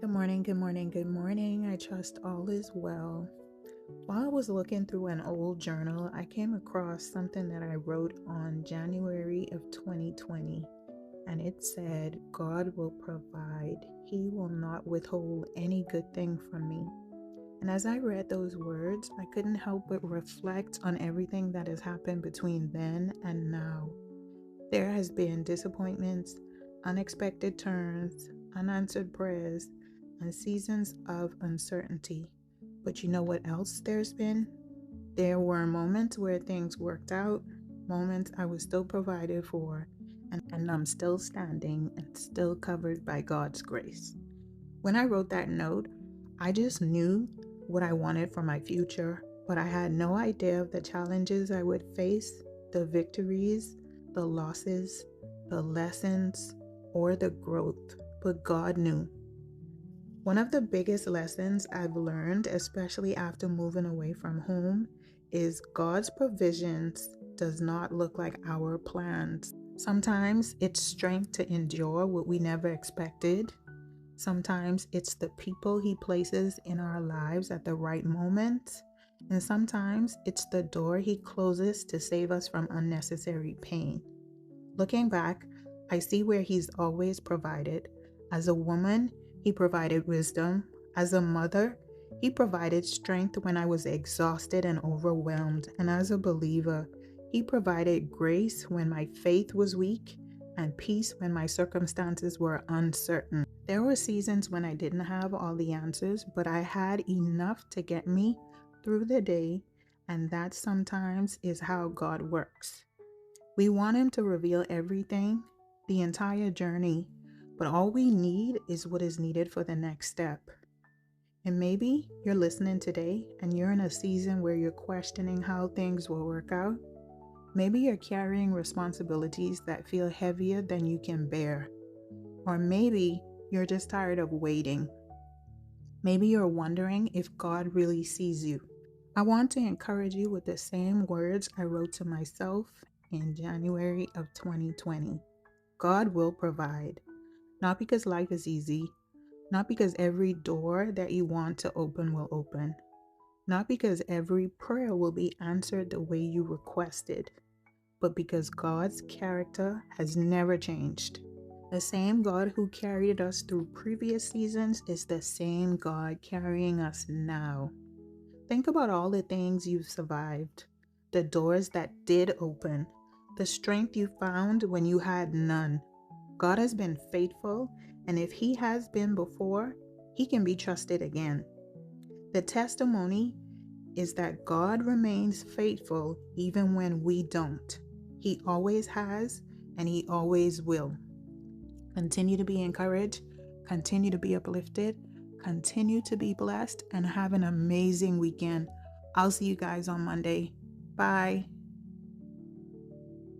Good morning, good morning, good morning. I trust all is well. While I was looking through an old journal, I came across something that I wrote on January of 2020, and it said, God will provide. He will not withhold any good thing from me. And as I read those words, I couldn't help but reflect on everything that has happened between then and now. There has been disappointments, unexpected turns, unanswered prayers, and seasons of uncertainty. But you know what else there's been? There were moments where things worked out, moments I was still provided for, and I'm still standing and still covered by God's grace. When I wrote that note, I just knew what I wanted for my future, but I had no idea of the challenges I would face, the victories, the losses, the lessons, or the growth. But God knew. One of the biggest lessons I've learned, especially after moving away from home, is God's provisions does not look like our plans. Sometimes it's strength to endure what we never expected. Sometimes it's the people He places in our lives at the right moment. And sometimes it's the door He closes to save us from unnecessary pain. Looking back, I see where He's always provided. As a woman, He provided wisdom. As a mother, He provided strength when I was exhausted and overwhelmed. And as a believer, He provided grace when my faith was weak and peace when my circumstances were uncertain. There were seasons when I didn't have all the answers, but I had enough to get me through the day, and that sometimes is how God works. We want Him to reveal everything, the entire journey, but all we need is what is needed for the next step. And maybe you're listening today and you're in a season where you're questioning how things will work out. Maybe you're carrying responsibilities that feel heavier than you can bear. Or maybe you're just tired of waiting. Maybe you're wondering if God really sees you. I want to encourage you with the same words I wrote to myself in January of 2020. God will provide. Not because life is easy, not because every door that you want to open will open, not because every prayer will be answered the way you requested, but because God's character has never changed. The same God who carried us through previous seasons is the same God carrying us now. Think about all the things you've survived, the doors that did open, the strength you found when you had none. God has been faithful, and if He has been before, He can be trusted again. The testimony is that God remains faithful even when we don't. He always has, and He always will. Continue to be encouraged, continue to be uplifted, continue to be blessed, and have an amazing weekend. I'll see you guys on Monday. Bye.